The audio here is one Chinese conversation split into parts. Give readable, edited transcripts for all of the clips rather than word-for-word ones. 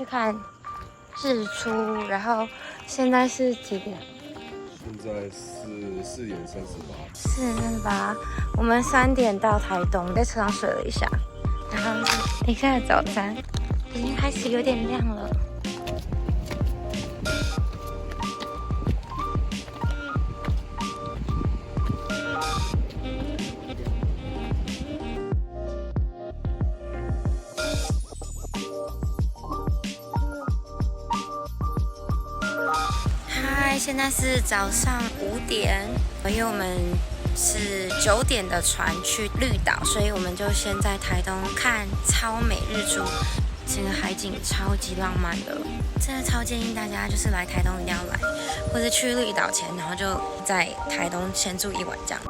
去看日出，然后现在是几点？现在是4点38。4:38，我们3点到台东，在车上睡了一下，然后等一下的早餐已经开始有点亮了。现在是早上5点，因为我们是9点的船去绿岛，所以我们就先在台东看超美日出，整个海景超级浪漫的，真的超建议大家就是来台东一定要来，或者去绿岛前，然后就在台东先住1晚这样。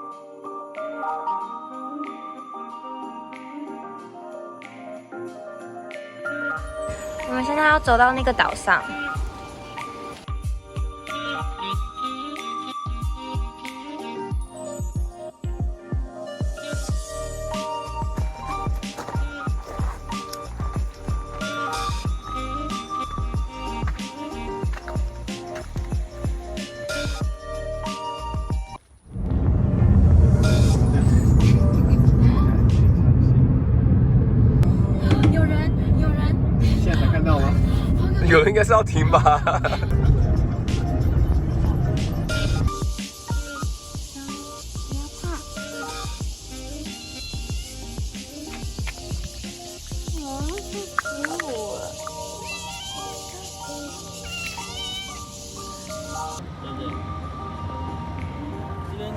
我们现在要走到那个岛上。有人应该是要停吧。这边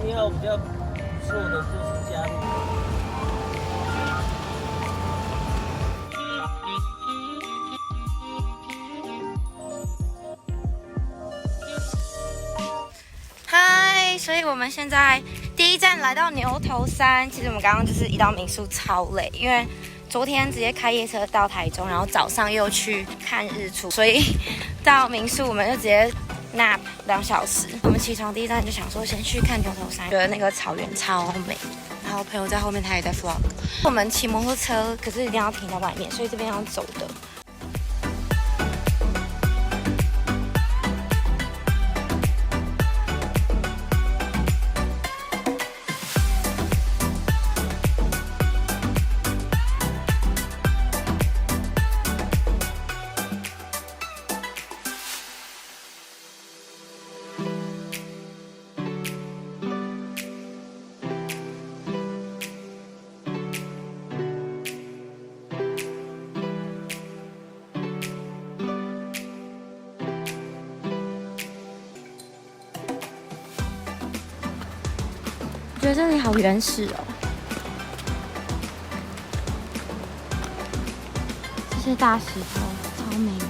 1号比较不错的就是加入。所以我们现在第一站来到牛头山。其实我们刚刚就是一到民宿超累，因为昨天直接开夜车到台中，然后早上又去看日出，所以到民宿我们就直接 nap 2小时。我们起床第一站就想说先去看牛头山，觉得那个草原超美。然后朋友在后面他也在 vlog。我们骑摩托车可是一定要停在外面，所以这边要走的。我觉得这里好原始哦，这些大石头超美的。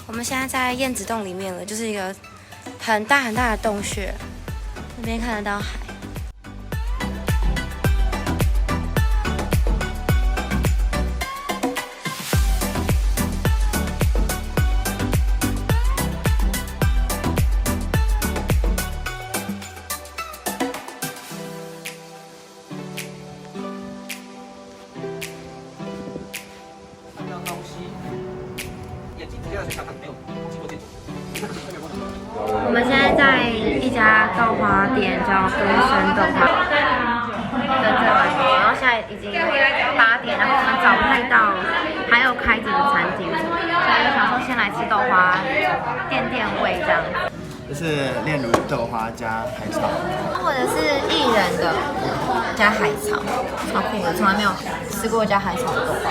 我们现在在燕子洞里面了，就是一个很大很大的洞穴，那边看得到海。我们现在在一家豆花店，叫根生豆花的这碗，然后现在已经8点，然后我们找不太到还有开着的餐厅，所以就想说先来吃豆花，垫胃这样。这是炼乳豆花加海草，或者是薏仁的加海草，超酷的，从来没有吃过加海草的豆花。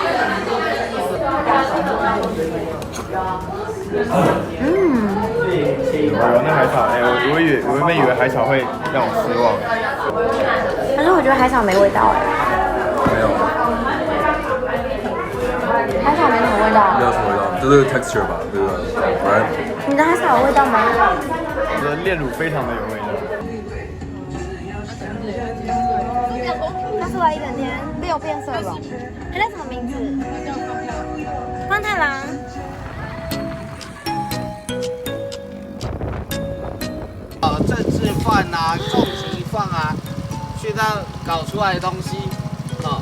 有那海草，我原本以为海草会让我失望，但是我觉得海草没味道没有，海草没什么味道。没有什么味道，就是 texture 吧，对不对？你的海草有味道吗？我的炼乳非常的有味道。它出来一整天6变色龙，它叫什么名字？光太郎。政治犯啊，重刑犯啊，现在搞出来的东西，啊，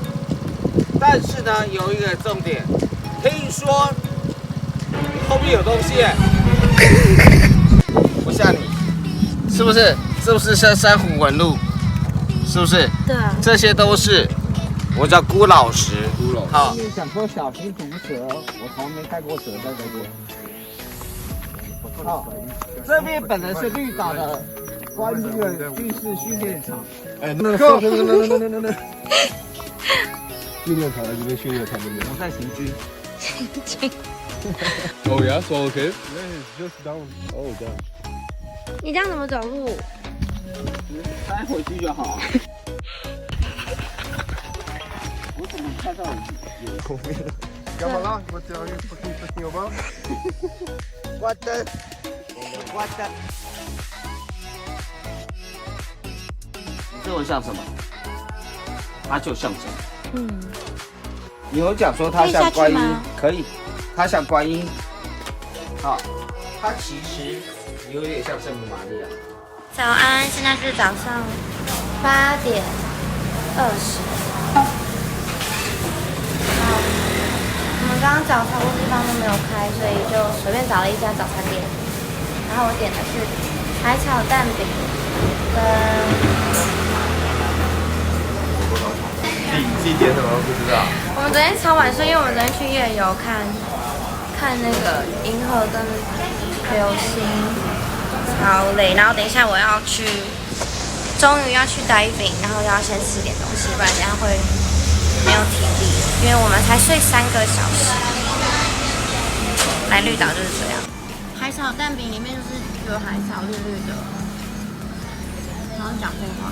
但是呢，有一个重点，听说后面有东西耶，不像你，是不是？是不是像珊瑚纹路？是不是？对啊。这些都是我叫孤老石。孤老石好，想说小心毒蛇，我从没看过蛇在这边。好，这边本来是绿岛的官员军事训练场。哎，那训练场在这边训练他们的。我在行军。Oh yeah, so okay. Yeah, it's just down. Oh god. 你这样怎么走路？塞回去就好。我怎么看到有后面了？干嘛啦？What are you talking about? What the? What the? 你认为像什么？它就像什么？嗯。你有讲说它像观音，可可以，它像观音。好，它其实有点像圣母玛利亚。早安，现在是早上8:20。我们刚刚找超多地方都没有开，所以就随便找了一家早餐店。然后我点的是海草蛋饼跟自己点什么不知道。我们昨天超晚睡，因为我们昨天去夜游看那个银河跟流星，超累。然后等一下我要去，终于要去 diving， 然后要先吃点东西，不然等一下会没有体力，因为我们才睡3个小时。来绿岛就是这样，海草蛋饼里面就是有海草绿绿的，然后讲废话。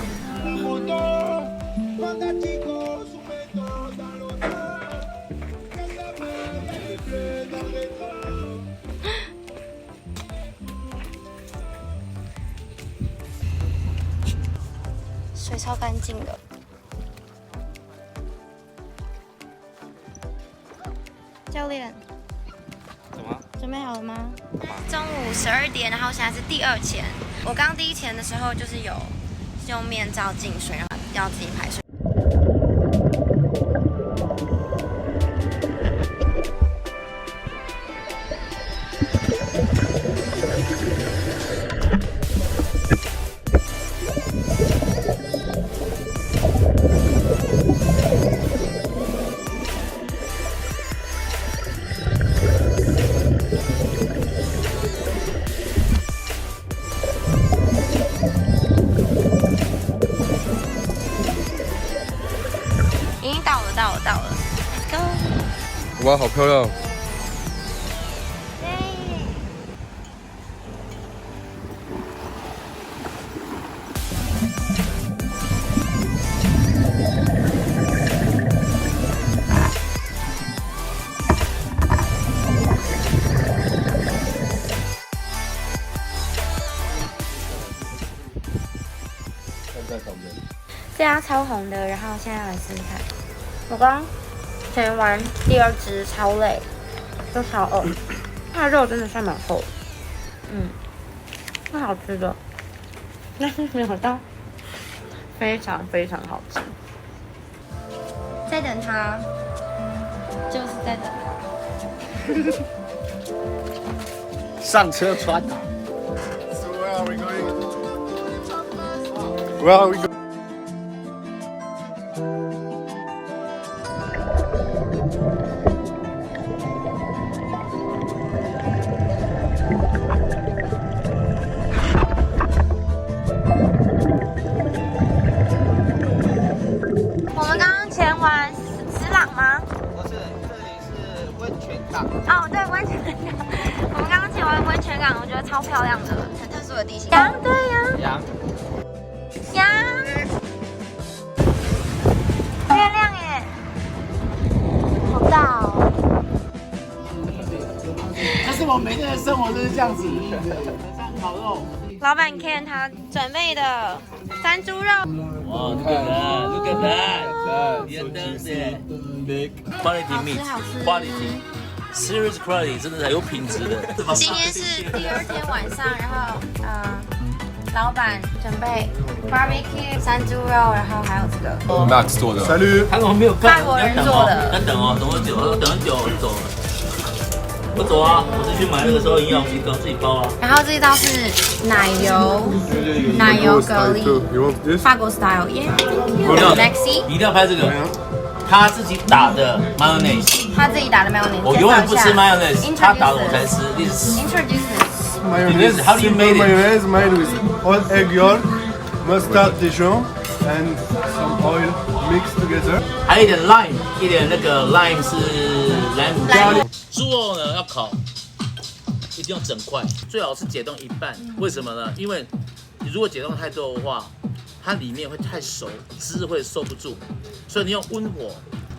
水超干净的。教练，怎么？准备好了吗？中午12点，然后现在是第2潜。我刚第1潜的时候就是有用面罩进水，然后要自己排水。到了 ，Let's go！ 哇，好漂亮！这家超红的，然后现在来试试看。我刚潜完第2支，超累，就超饿。它的肉真的算蛮厚的，是好吃的，但是没有到非常非常好吃。在等它，就是在等它。上车穿。So where are we going? Where are we going? 我们刚刚潜完石朗吗？不是，这里是温泉港。哦，对，温泉港。我们刚刚潜完温泉港，我觉得超漂亮的，很特殊的地形。羊，对呀。羊。月亮耶，好大哦。但是我每天的生活都是这样子，像烤肉。老板 Ken 他准备的山猪肉。哇，look at that，look at that，连灯的 quality meat，quality，serious quality，真的是有品质的。今天是第2天晚上，然后老板准备 barbecue 山猪肉，然后还有这个 Max 做的。Salut， 韩国没有看，法国人做的要等哦，等很久，等很久，我走了。不走啊！我是去买那个时候营养鸡缸自己包啊。然后这一道是奶油蛤蜊， You want this？ 法国 style，耶、没有 Lexi， 你一定要拍这个，他自己打的 mayonnaise， 他自己打的 mayonnaise，我永远不吃 mayonnaise， Introduce 他打的我才吃。This Introduce this. Mayonnaise. How do you make it? Mayonnaise made with all egg yolk, mustard Dijon, and some oil mixed together. 还有一点 lime， 一点那个 lime 是莱姆莱姆。猪肉呢要烤，一定要整块，最好是解冻一半。为什么呢？因为你如果解冻太多的话，它里面会太熟，汁会受不住，所以你用温火。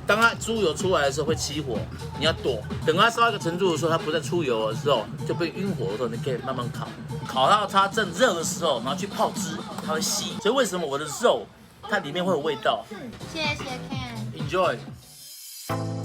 当它猪油出来的时候会起火，你要躲。等它烧到一个程度的时候，它不再出油的时候，就被晕火的时候，你可以慢慢烤，烤到它正热的时候，然后去泡汁，它会吸。所以为什么我的肉它里面会有味道谢谢 Ken。 ？Enjoy。